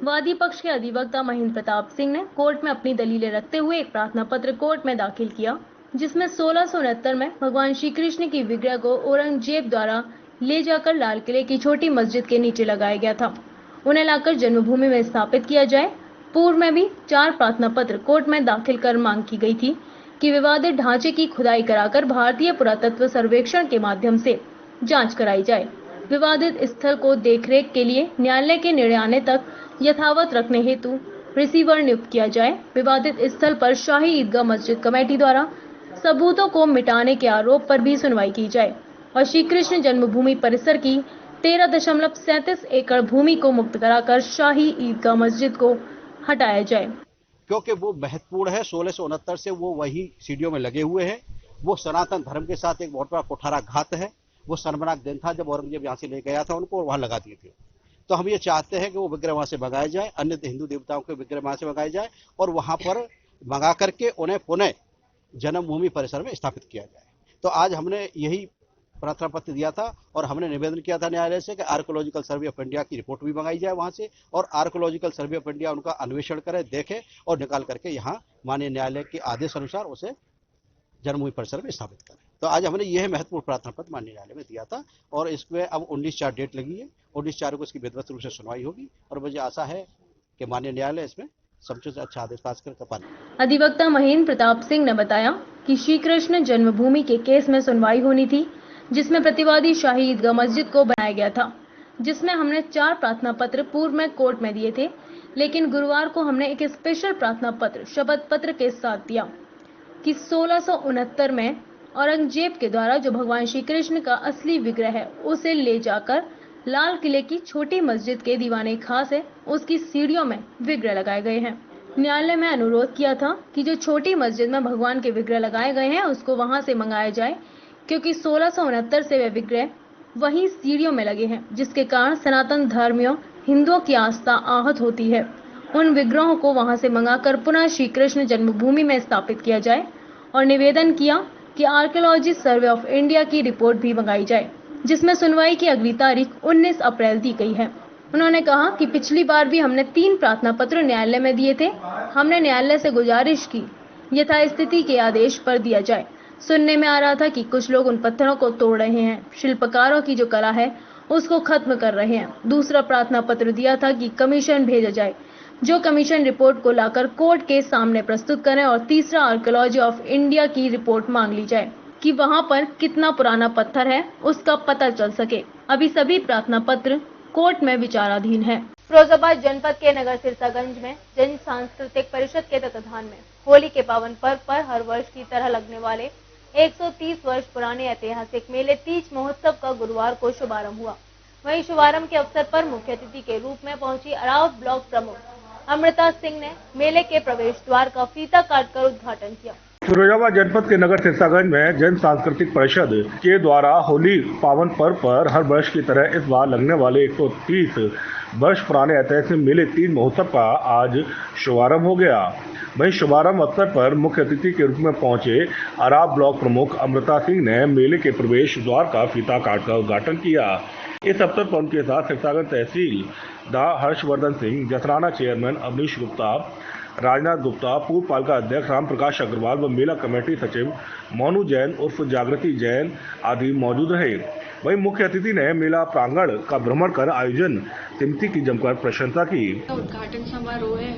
वादी पक्ष के अधिवक्ता महेंद्र प्रताप सिंह ने कोर्ट में अपनी दलीलें रखते हुए एक प्रार्थना पत्र कोर्ट में दाखिल किया, जिसमें 1669 में भगवान श्री कृष्ण की विग्रह को औरंगजेब द्वारा ले जाकर लाल किले की छोटी मस्जिद के नीचे लगाया गया था, उन्हें लाकर जन्मभूमि में स्थापित किया जाए। पूर्व में भी 4 प्रार्थना पत्र कोर्ट में दाखिल कर मांग की गई थी कि विवादित ढांचे की खुदाई कराकर भारतीय पुरातत्व सर्वेक्षण के माध्यम से जांच कराई जाए। विवादित स्थल को देखरेख के लिए न्यायालय के निर्णय आने तक यथावत रखने हेतु रिसीवर नियुक्त किया जाए। विवादित स्थल पर शाही ईदगाह मस्जिद कमेटी द्वारा सबूतों को मिटाने के आरोप पर भी सुनवाई की जाए और श्री कृष्ण जन्मभूमि परिसर की 13.37 एकड़ भूमि को मुक्त कराकर शाही ईदगाह मस्जिद को हटाया जाए, क्योंकि वो महत्वपूर्ण है। 1669 से वो वही सीढ़ियों में लगे हुए हैं। वो सनातन धर्म के साथ एक बहुत बड़ा कुठाराघात है। वो शर्मनाक दिन था जब औरंगजेब यहाँ से ले गया था उनको और वहां लगा दिए थे। तो हम ये चाहते हैं कि वो विग्रह वहां से मंगाए जाए, अन्य हिंदू देवताओं के विग्रह वहां से मंगाए जाए और वहां पर मंगा करके उन्हें पुनः जन्मभूमि परिसर में स्थापित किया जाए। तो आज हमने यही प्रार्थना पत्र दिया था और हमने निवेदन किया था न्यायालय से कि आर्कोलॉजिकल सर्वे ऑफ इंडिया की रिपोर्ट भी मंगाई जाए वहां से, और आर्कोलॉजिकल सर्वे ऑफ इंडिया उनका अन्वेषण करे, देखे और निकाल करके यहाँ माननीय न्यायालय के आदेश अनुसार उसे जन्मभूमि परिसर में स्थापित करें। तो आज हमने यह महत्वपूर्ण प्रार्थना पत्र माननीय न्यायालय में दिया था और इसमें अब 19/4 डेट लगी है। 19/4 को इसकी विधिवत रूप से सुनवाई होगी और मुझे आशा है कि माननीय न्यायालय इसमें सबसे अच्छा आदेश पास कर पाए। अधिवक्ता महेंद्र प्रताप सिंह ने बताया कि श्री कृष्ण जन्मभूमि के केस में सुनवाई होनी थी, जिसमें प्रतिवादी शाही ईदगाह मस्जिद को बनाया गया था, जिसमें हमने 4 प्रार्थना पत्र पूर्व में कोर्ट में दिए थे, लेकिन गुरुवार को हमने एक स्पेशल प्रार्थना पत्र शपथ पत्र के साथ दिया कि 1669 में औरंगजेब के द्वारा जो भगवान श्री कृष्ण का असली विग्रह है उसे ले जाकर लाल किले की छोटी मस्जिद के दीवाने खास है उसकी सीढ़ियों में विग्रह लगाए गए हैं। न्यायालय में अनुरोध किया था कि जो छोटी मस्जिद में भगवान के विग्रह लगाए गए हैं उसको वहां से मंगाया जाए, क्योंकि 1669 से वे विग्रह वही सीढ़ियों में लगे हैं, जिसके कारण सनातन धर्मियों हिंदुओं की आस्था आहत होती है। उन विग्रहों को वहां से मंगाकर पुनः श्री कृष्ण जन्मभूमि में स्थापित किया जाए और निवेदन किया कि आर्कियोलॉजी सर्वे ऑफ इंडिया की रिपोर्ट भी मंगाई जाए, जिसमें सुनवाई की अगली तारीख 19 अप्रैल दी गई है। उन्होंने कहा कि पिछली बार भी हमने 3 प्रार्थना पत्र न्यायालय में दिए थे। हमने न्यायालय से गुजारिश की यथास्थिति के आदेश पर दिया जाए। सुनने में आ रहा था कि कुछ लोग उन पत्थरों को तोड़ रहे हैं, शिल्पकारों की जो कला है उसको खत्म कर रहे हैं। दूसरा प्रार्थना पत्र दिया था कि कमीशन भेजा जाए। जो कमीशन रिपोर्ट को लाकर कोर्ट के सामने प्रस्तुत करें और तीसरा आर्कियोलॉजी ऑफ इंडिया की रिपोर्ट मांग ली जाए कि वहां पर कितना पुराना पत्थर है उसका पता चल सके। अभी सभी प्रार्थना पत्र कोर्ट में विचाराधीन है। फिरोजाबाद जनपद के नगर सिरसागंज में जन सांस्कृतिक परिषद के तत्वाधान में होली के पावन पर्व पर हर वर्ष की तरह लगने वाले 130 वर्ष पुराने ऐतिहासिक मेले तीज महोत्सव का गुरुवार को शुभारंभ हुआ। वहीं शुभारंभ के अवसर पर मुख्य अतिथि के रूप में पहुंची अराव ब्लॉक प्रमुख अमृता सिंह ने मेले के प्रवेश द्वार का फीता काटकर उद्घाटन किया। फिरोजाबाद जनपद के नगर सिरसागंज में जन सांस्कृतिक परिषद के द्वारा होली पावन पर्व पर हर वर्ष की तरह इस बार लगने वाले 130 वर्ष पुराने ऐतिहासिक मेले तीज महोत्सव का आज शुभारंभ हो गया। वहीं शुभारंभ अवसर पर मुख्य अतिथि के रूप में पहुंचे अराब ब्लॉक प्रमुख अमृता सिंह ने मेले के प्रवेश द्वार का फीता काटकर उद्घाटन किया। इस अवसर पर उनके साथ सिरसागंज तहसील डा हर्षवर्धन सिंह, जसराना चेयरमैन अवनीश गुप्ता, राजनाथ गुप्ता, पूर्व पालिका अध्यक्ष राम प्रकाश अग्रवाल व मेला कमेटी सचिव मोनू जैन उर्फ जागृति जैन आदि मौजूद रहे। वहीं मुख्य अतिथि ने मेला प्रांगण का भ्रमण कर आयोजन समिति की जमकर प्रशंसा की। उद्घाटन समारोह है,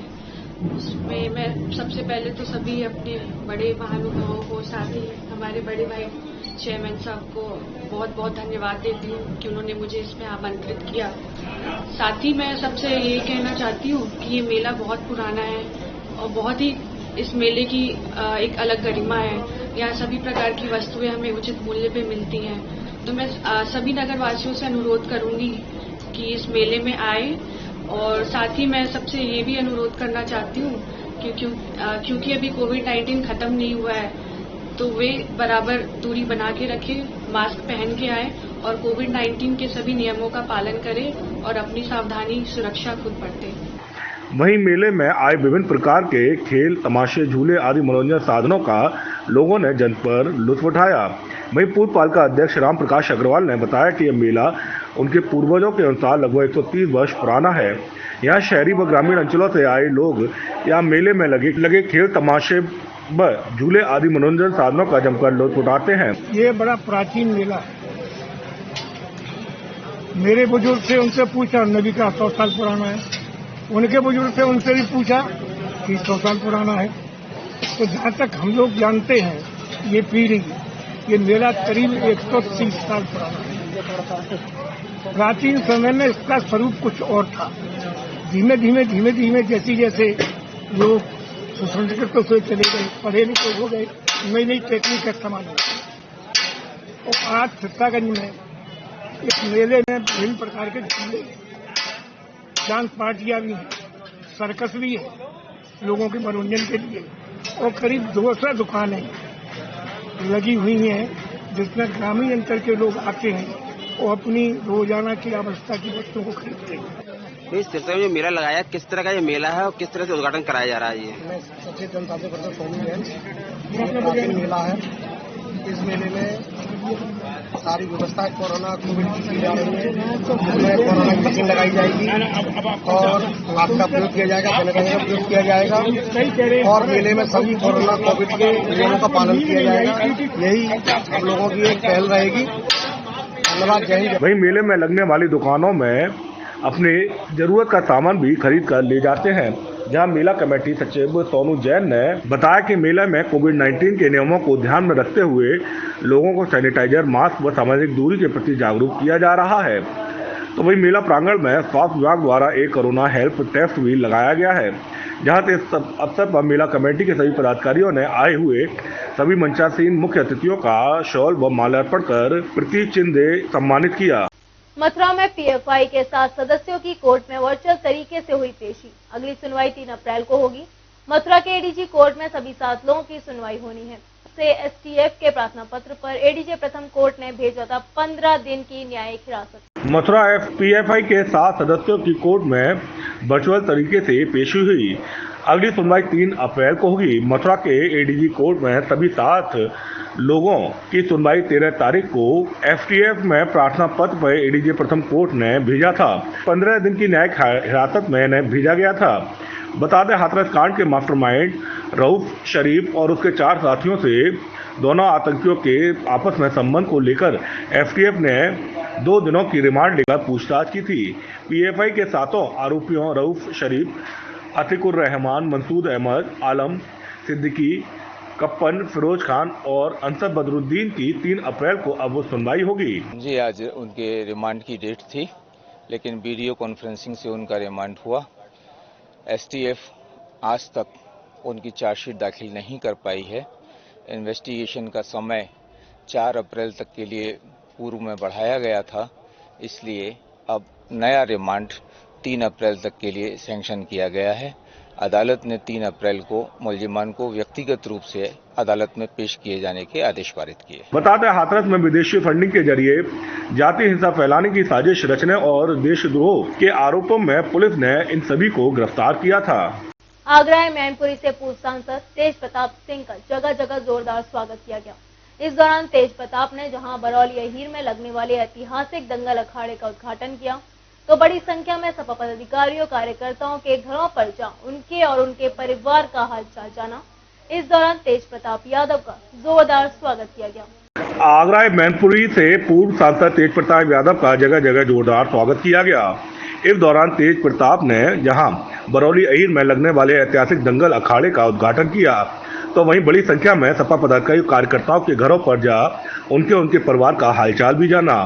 उसमें मैं सबसे पहले तो सभी अपने बड़े महानुभावों को, साथ ही हमारे बड़े भाई चेयरमैन साहब को बहुत बहुत धन्यवाद देती हूँ कि उन्होंने मुझे इसमें आमंत्रित किया। साथ ही मैं सबसे ये कहना चाहती हूँ कि ये मेला बहुत पुराना है और बहुत ही इस मेले की एक अलग गरिमा है। यहाँ सभी प्रकार की वस्तुएं हमें उचित मूल्य पे मिलती हैं। तो मैं सभी नगरवासियों से अनुरोध करूंगी कि इस मेले में आए और साथ ही मैं सबसे ये भी अनुरोध करना चाहती हूँ कि क्योंकि अभी कोविड-19 खत्म नहीं हुआ है तो वे बराबर दूरी बना के रखें, मास्क पहन के आए और कोविड-19 के सभी नियमों का पालन करें और अपनी सावधानी सुरक्षा खुद बरतें। वहीं मेले में आए विभिन्न प्रकार के खेल, तमाशे, झूले आदि मनोरंजन साधनों का लोगों ने जन पर लुत्फ उठाया। वहीं पूर्व पालिका अध्यक्ष राम प्रकाश अग्रवाल ने बताया कि यह मेला उनके पूर्वजों के अनुसार लगभग 130 वर्ष पुराना है। यहाँ शहरी व ग्रामीण अंचलों से आए लोग यहाँ मेले में लगे खेल, तमाशे व झूले आदि मनोरंजन साधनों का जमकर लुत्फ उठाते हैं। ये बड़ा प्राचीन मेला है। मेरे बुजुर्ग से उनसे पूछा, नबी का 100 साल पुराना है। उनके बुजुर्ग से उनसे भी पूछा कि 100 साल पुराना है। तो जहाँ तक हम लोग जानते हैं, ये पीढ़ी, ये मेला करीब 130 साल पुराना है। प्राचीन समय में इसका स्वरूप कुछ और था। धीमे धीमे जैसे लोग सुसंस्कृत तो चले गए, पढ़े लिखे हो गए, नई नई टेक्निक का इस्तेमाल हुआ। और आज सिरसागंज में इस मेले में विभिन्न प्रकार के झूले, डांस पार्टियां भी हैं, सर्कस भी है लोगों के मनोरंजन के लिए, और करीब 200 दुकानें लगी हुई हैं जिसमें ग्रामीण अंचल के लोग आते हैं और अपनी रोजाना की आवश्यकता की वस्तुओं को खरीदते हैं। इस सिलसिले में मेला लगाया, किस तरह का ये मेला है और किस तरह से उद्घाटन कराया जा रहा है? ये सचेत जनता से पता सोनी है, प्राचीन मेला है। इस मेले में सारी व्यवस्था कोरोना कोविड की जा रही है। इसमें कोरोना की वैक्सीन लगाई जाएगी और मास्क का प्रयोग किया जाएगा, सैनिटाइजर का प्रयोग किया जाएगा और मेले में सभी कोरोना कोविड के नियमों का पालन किया जाएगा। यही हम लोगों की एक पहल रहेगी। धन्यवाद, जय हिंद। वहीं मेले में लगने वाली दुकानों में अपने जरूरत का सामान भी खरीद कर ले जाते हैं। जहां मेला कमेटी सचिव सोनू जैन ने बताया कि मेले में कोविड-19 के नियमों को ध्यान में रखते हुए लोगों को सैनिटाइजर, मास्क व सामाजिक दूरी के प्रति जागरूक किया जा रहा है। तो वहीं मेला प्रांगण में स्वास्थ्य विभाग द्वारा एक कोरोना हेल्प डेस्क भी लगाया गया है। जहां से इस अवसर पर मेला कमेटी के सभी पदाधिकारियों ने आए हुए सभी मंचासीन मुख्य अतिथियों का शॉल व माल्यार्पण कर प्रतीक चिन्ह दे सम्मानित किया। मथुरा में पीएफआई के 7 सदस्यों की कोर्ट में वर्चुअल तरीके से हुई पेशी। अगली सुनवाई 3 अप्रैल को होगी। मथुरा के एडीजी कोर्ट में सभी 7 लोगों की सुनवाई होनी है। से एसटीएफ के प्रार्थना पत्र पर एडीजे प्रथम कोर्ट ने भेजा था 15 दिन की न्यायिक हिरासत। मथुरा पीएफआई के 7 सदस्यों की कोर्ट में वर्चुअल तरीके से पेशी हुई। अगली सुनवाई 3 अप्रैल को होगी। मथुरा के एडीजी कोर्ट में सभी 7 लोगों की सुनवाई 13 तारीख को एसटीएफ में प्रार्थना पत्र पर एडीजे प्रथम कोर्ट ने भेजा था। 15 दिन की न्यायिक हिरासत में इन्हें भेजा गया था। बता दें, हाथरस कांड के मास्टरमाइंड रऊफ शरीफ और उसके 4 साथियों से दोनों आतंकियों के आपस में संबंध को लेकर एसटीएफ ने 2 दिनों की रिमांड लेकर पूछताछ की थी। पीएफआई के 7 आरोपियों रऊफ शरीफ, अतिकुर रहमान, मंसूद अहमद, आलम सिद्दीकी, कप्पन, फिरोज खान और अंसद बदरुद्दीन की 3 अप्रैल को अब सुनवाई होगी। जी, आज उनके रिमांड की डेट थी, लेकिन वीडियो कॉन्फ्रेंसिंग से उनका रिमांड हुआ। एसटीएफ आज तक उनकी चार्जशीट दाखिल नहीं कर पाई है। इन्वेस्टिगेशन का समय 4 अप्रैल तक के लिए पूर्व में बढ़ाया गया था, इसलिए अब नया रिमांड 3 अप्रैल तक के लिए सैंक्शन किया गया है। अदालत ने 3 अप्रैल को मुलजिमान को व्यक्तिगत रूप से अदालत में पेश किए जाने के आदेश पारित किए। बताते हाथरस में विदेशी फंडिंग के जरिए जातीय हिंसा फैलाने की साजिश रचने और देशद्रोह के आरोपों में पुलिस ने इन सभी को गिरफ्तार किया था। आगरा मैनपुरी से पूर्व सांसद तेज प्रताप सिंह का जगह जगह जोरदार स्वागत किया गया। इस दौरान तेज प्रताप ने जहां बरौली अहीर में लगने वाले ऐतिहासिक दंगल अखाड़े का उद्घाटन किया, तो बड़ी संख्या में सपा पदाधिकारियों कार्यकर्ताओं के घरों पर जा उनके और उनके परिवार का हालचाल जाना। इस दौरान तेज प्रताप यादव का जोरदार स्वागत किया गया। आगरा मैनपुरी से पूर्व सांसद तेज प्रताप यादव का जगह जगह जोरदार स्वागत किया गया। इस दौरान तेज प्रताप ने जहां बरौली अहीर में लगने वाले ऐतिहासिक दंगल अखाड़े का उद्घाटन किया, तो वहीं बड़ी संख्या में सपा पदाधिकारी कार्यकर्ताओं के घरों पर जा उनके परिवार का हालचाल भी जाना।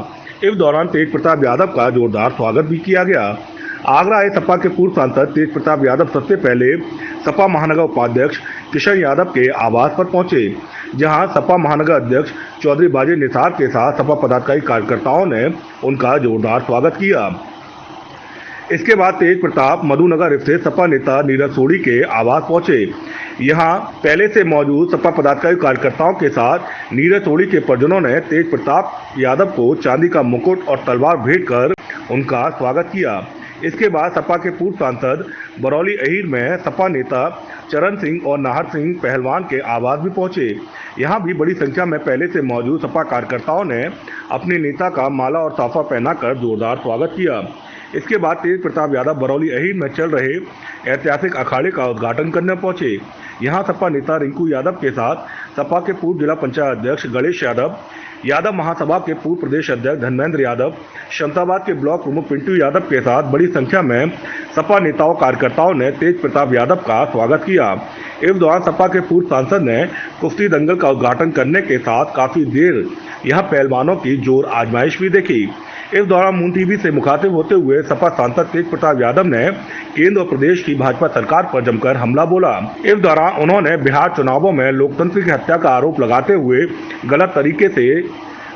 इस दौरान तेज प्रताप यादव का जोरदार स्वागत भी किया गया। आगरा आए सपा के पूर्व सांसद तेज प्रताप यादव सबसे पहले सपा महानगर उपाध्यक्ष किशन यादव के आवास पर पहुंचे, जहां सपा महानगर अध्यक्ष चौधरी बाजी निसार के साथ सपा पदाधिकारी कार्यकर्ताओं ने उनका जोरदार स्वागत किया। इसके बाद तेज प्रताप मधुनगर स्थित सपा नेता नीरज सोढ़ी के आवास पहुंचे। यहां पहले से मौजूद सपा पदाधिकारी कार्यकर्ताओं के साथ नीरज सोढ़ी के परिजनों ने तेज प्रताप यादव को चांदी का मुकुट और तलवार भेंट कर उनका स्वागत किया। इसके बाद सपा के पूर्व सांसद बरौली अहीर में सपा नेता चरण सिंह और नाहर सिंह पहलवान के आवास भी पहुंचे। यहां भी बड़ी संख्या में पहले से मौजूद सपा कार्यकर्ताओं ने अपने नेता का माला और साफा पहनाकर जोरदार स्वागत किया। इसके बाद तेज प्रताप यादव बरौली अहीर में चल रहे ऐतिहासिक अखाड़े का उद्घाटन करने पहुंचे। यहां सपा नेता रिंकू यादव के साथ सपा के पूर्व जिला पंचायत अध्यक्ष गणेश यादव, यादव महासभा के पूर्व प्रदेश अध्यक्ष धर्मेंद्र यादव, शमशाबाद के ब्लॉक प्रमुख पिंटू यादव के साथ बड़ी संख्या में सपा नेताओं कार्यकर्ताओं ने तेज प्रताप यादव का स्वागत किया। इस दौरान सपा के पूर्व सांसद ने कुश्ती दंगल का उद्घाटन करने के साथ काफी देर यहां पहलवानों की जोर आजमाइश भी देखी। इस दौरान मून टीवी से मुखातिब होते हुए सपा सांसद तेज प्रताप यादव ने केंद्र और प्रदेश की भाजपा सरकार पर जमकर हमला बोला। इस दौरान उन्होंने बिहार चुनावों में लोकतंत्र की हत्या का आरोप लगाते हुए गलत तरीके से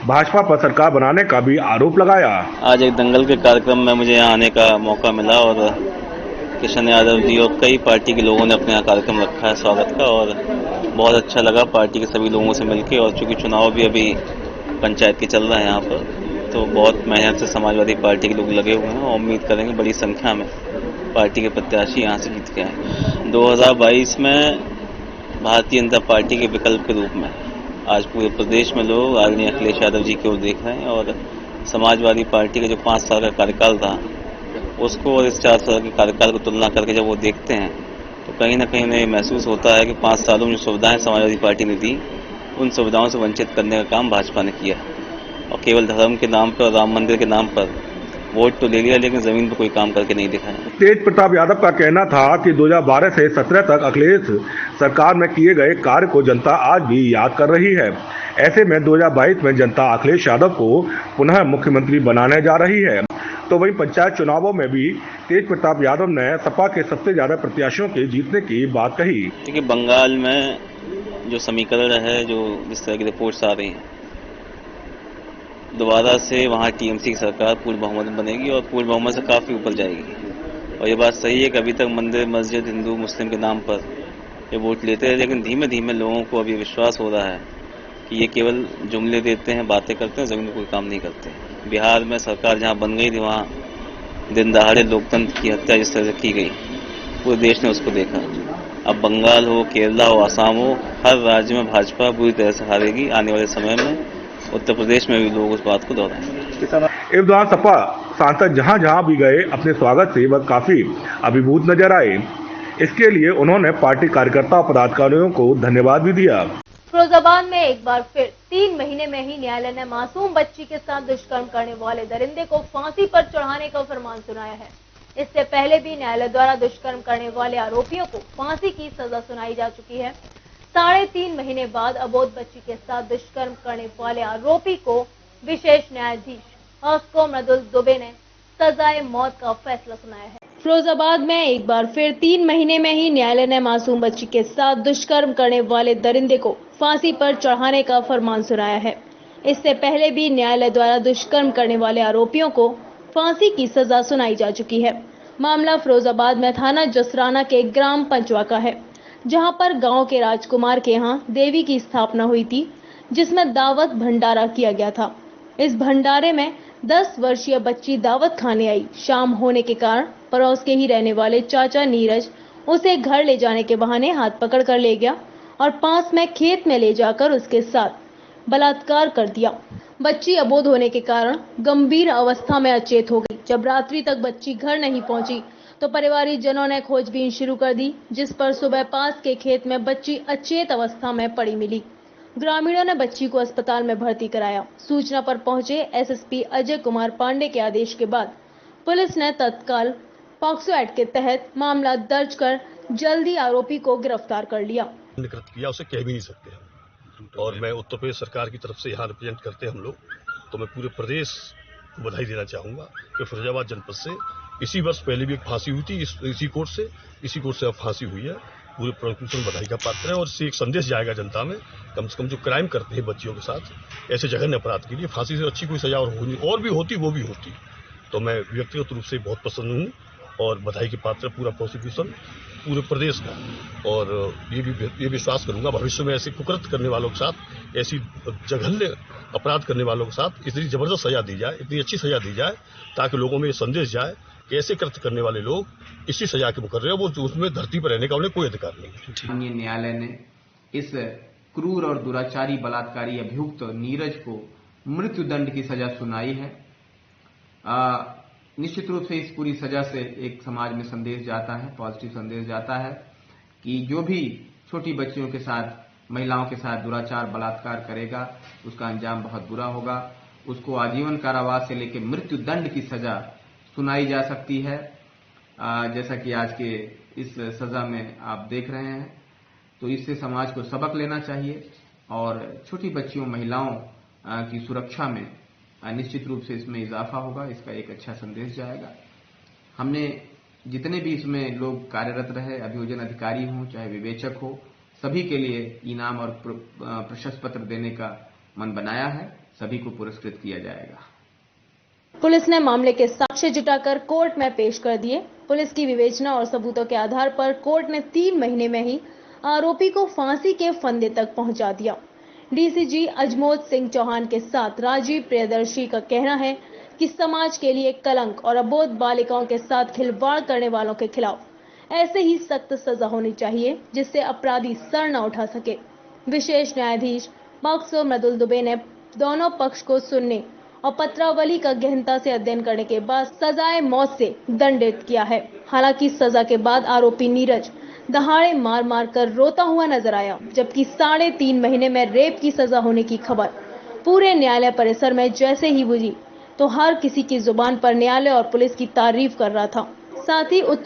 भाजपा पर सरकार बनाने का भी आरोप लगाया। आज एक दंगल के कार्यक्रम में मुझे यहाँ आने का मौका मिला और किशन यादव जी और कई पार्टी के लोगों ने अपने यहाँ कार्यक्रम रखा है स्वागत का, और बहुत अच्छा लगा पार्टी के सभी लोगों से मिलकर। और चूंकि चुनाव भी अभी पंचायत के चल रहे हैं यहाँ पर, तो बहुत मेहनत से समाजवादी पार्टी के लोग लगे हुए हैं और उम्मीद करेंगे बड़ी संख्या में पार्टी के प्रत्याशी यहाँ से जीत के आए। 2022 में भारतीय जनता पार्टी के विकल्प के रूप में आज पूरे प्रदेश में लोग आदरणीय अखिलेश यादव जी की ओर देख रहे हैं, और समाजवादी पार्टी का जो 5 साल का कार्यकाल था उसको और इस 4 साल के कार्यकाल को तुलना करके जब वो देखते हैं तो कहीं ना कहीं उन्हें महसूस होता है कि 5 सालों में जो सुविधाएं समाजवादी पार्टी ने दी, उन सुविधाओं से वंचित करने का काम भाजपा ने किया, और केवल धर्म के नाम पर और राम मंदिर के नाम पर वोट तो ले लिया, लेकिन जमीन पर कोई काम करके नहीं दिखाया। तेज प्रताप यादव का कहना था कि 2012 से 17 तक अखिलेश सरकार में किए गए कार्य को जनता आज भी याद कर रही है। ऐसे में 2022 में जनता अखिलेश यादव को पुनः मुख्यमंत्री बनाने जा रही है। तो वहीं पंचायत चुनावों में भी तेज प्रताप यादव ने सपा के सबसे ज्यादा प्रत्याशियों के जीतने की बात कही। देखिए, बंगाल में जो समीकरण है, जो जिस तरह की रिपोर्ट्स आ रही हैं, दोबारा से वहाँ टीएमसी की सरकार पूर्ण बहुमत बनेगी और पूर्ण बहुमत से काफ़ी ऊपर जाएगी। और ये बात सही है कि अभी तक मंदिर मस्जिद हिंदू मुस्लिम के नाम पर ये वोट लेते हैं, लेकिन धीमे धीमे लोगों को अभी विश्वास हो रहा है कि ये केवल जुमले देते हैं, बातें करते हैं, ज़मीन में कोई काम नहीं करते। बिहार में सरकार जहाँ बन गई थी वहाँ दिन दहाड़े लोकतंत्र की हत्या जिस तरह से की गई, पूरे देश ने उसको देखा। अब बंगाल हो, केरला हो, आसाम हो, हर राज्य में भाजपा बुरी तरह से हारेगी। आने वाले समय में उत्तर प्रदेश में भी लोग उस बात को दोहराएंगे। इस दौरान सपा सांसद जहां जहां भी गए अपने स्वागत से वह काफी अभिभूत नजर आए। इसके लिए उन्होंने पार्टी कार्यकर्ता और पदाधिकारियों को धन्यवाद भी दिया। फिरोजाबाद में एक बार फिर 3 महीने में ही न्यायालय ने मासूम बच्ची के साथ दुष्कर्म करने वाले दरिंदे को फांसी पर चढ़ाने का फरमान सुनाया है। इससे पहले भी न्यायालय द्वारा दुष्कर्म करने वाले आरोपियों को फांसी की सजा सुनाई जा चुकी है। 3.5 महीने बाद अबोध बच्ची के साथ दुष्कर्म करने वाले आरोपी को विशेष न्यायाधीश ऑस्को मृदुल दुबे ने सजाए मौत का फैसला सुनाया है। फिरोजाबाद में एक बार फिर 3 महीने में ही न्यायालय ने मासूम बच्ची के साथ दुष्कर्म करने वाले दरिंदे को फांसी पर चढ़ाने का फरमान सुनाया है। इससे पहले भी न्यायालय द्वारा दुष्कर्म करने वाले आरोपियों को फांसी की सजा सुनाई जा चुकी है। मामला फिरोजाबाद में थाना जसराना के ग्राम पंचवा का है, जहां पर गांव के राजकुमार के यहां देवी की स्थापना हुई थी, जिसमें दावत भंडारा किया गया था। इस भंडारे में 10 वर्षीय बच्ची दावत खाने आई। शाम होने के कारण पड़ोस के ही रहने वाले चाचा नीरज उसे घर ले जाने के बहाने हाथ पकड़ कर ले गया और पास में खेत में ले जाकर उसके साथ बलात्कार कर दिया। बच्ची अबोध होने के कारण गंभीर अवस्था में अचेत हो गई। जब रात्रि तक बच्ची घर नहीं पहुंची तो परिवारिक जनों ने खोजबीन शुरू कर दी, जिस पर सुबह पास के खेत में बच्ची अचेत अवस्था में पड़ी मिली। ग्रामीणों ने बच्ची को अस्पताल में भर्ती कराया। सूचना पर पहुंचे एसएसपी अजय कुमार पांडे के आदेश के बाद पुलिस ने तत्काल पॉक्सो एक्ट के तहत मामला दर्ज कर जल्दी आरोपी को गिरफ्तार कर लिया। किया उसे कह भी नहीं सकते और मैं उत्तर प्रदेश सरकार की तरफ से यहाँ रिप्रेजेंट करते हैं हम लोग, तो मैं पूरे प्रदेश को बधाई देना चाहूंगा कि फिरोजाबाद जनपद से इसी वर्ष पहले भी एक फांसी हुई थी इसी कोर्ट से अब फांसी हुई है। पूरे प्रशासन बधाई का पात्र है और इससे एक संदेश जाएगा जनता में, कम से कम जो क्राइम करते हैं बच्चियों के साथ ऐसे जघन्य अपराध के लिए फांसी से अच्छी कोई सजा और भी होती वो भी होती। तो मैं व्यक्तिगत रूप से बहुत पसंद हूँ और बधाई के पात्र पूरा प्रोसिक्यूशन पूरे प्रदेश का। और ये विश्वास करूंगा भविष्य में ऐसे कुकृत्य करने वालों के साथ, ऐसी जघन्य अपराध करने वालों के साथ इतनी जबरदस्त सजा दी जाए, इतनी अच्छी सजा दी जाए ताकि लोगों में ये संदेश जाए कि ऐसे कृत्य करने वाले लोग इसी सजा के मुकर्रे हैं, वो उसमें धरती पर रहने का उन्हें कोई अधिकार नहीं। माननीय न्यायालय ने इस क्रूर और दुराचारी बलात्कारी अभियुक्त नीरज को मृत्यु दंड की सजा सुनाई है। निश्चित रूप से इस पूरी सजा से एक समाज में संदेश जाता है, पॉजिटिव संदेश जाता है कि जो भी छोटी बच्चियों के साथ, महिलाओं के साथ दुराचार बलात्कार करेगा उसका अंजाम बहुत बुरा होगा। उसको आजीवन कारावास से लेकर मृत्यु दंड की सजा सुनाई जा सकती है। जैसा कि आज के इस सजा में आप देख रहे हैं, तो इससे समाज को सबक लेना चाहिए और छोटी बच्चियों, महिलाओं की सुरक्षा में निश्चित रूप से इसमें इजाफा होगा। इसका एक अच्छा संदेश जाएगा। हमने जितने भी इसमें लोग कार्यरत रहे, अभियोजन अधिकारी हों चाहे विवेचक हो, सभी के लिए इनाम और प्रशस्ति पत्र देने का मन बनाया है। सभी को पुरस्कृत किया जाएगा। पुलिस ने मामले के साक्ष्य जुटाकर कोर्ट में पेश कर दिए। पुलिस की विवेचना और सबूतों के आधार पर कोर्ट ने 3 महीने में ही आरोपी को फांसी के फंदे तक पहुंचा दिया। डीसीजी अजमोद सिंह चौहान के साथ राजीव प्रियदर्शी का कहना है कि समाज के लिए कलंक और अबोध बालिकाओं के साथ खिलवाड़ करने वालों के खिलाफ ऐसे ही सख्त सजा होनी चाहिए जिससे अपराधी सर न उठा सके। विशेष न्यायाधीश पॉक्सो मृदुल दुबे ने दोनों पक्ष को सुनने और पत्रावली का गहनता से अध्ययन करने के बाद सजाए मौत से दंडित किया है। हालांकि सजा के बाद आरोपी नीरज दहाड़े मार मार कर रोता हुआ नजर आया, जबकि 3.5 महीने में रेप की सजा होने की खबर पूरे न्यायालय परिसर में जैसे ही बुझी तो हर किसी की जुबान पर न्यायालय और पुलिस की तारीफ कर रहा था। साथ ही उत्तर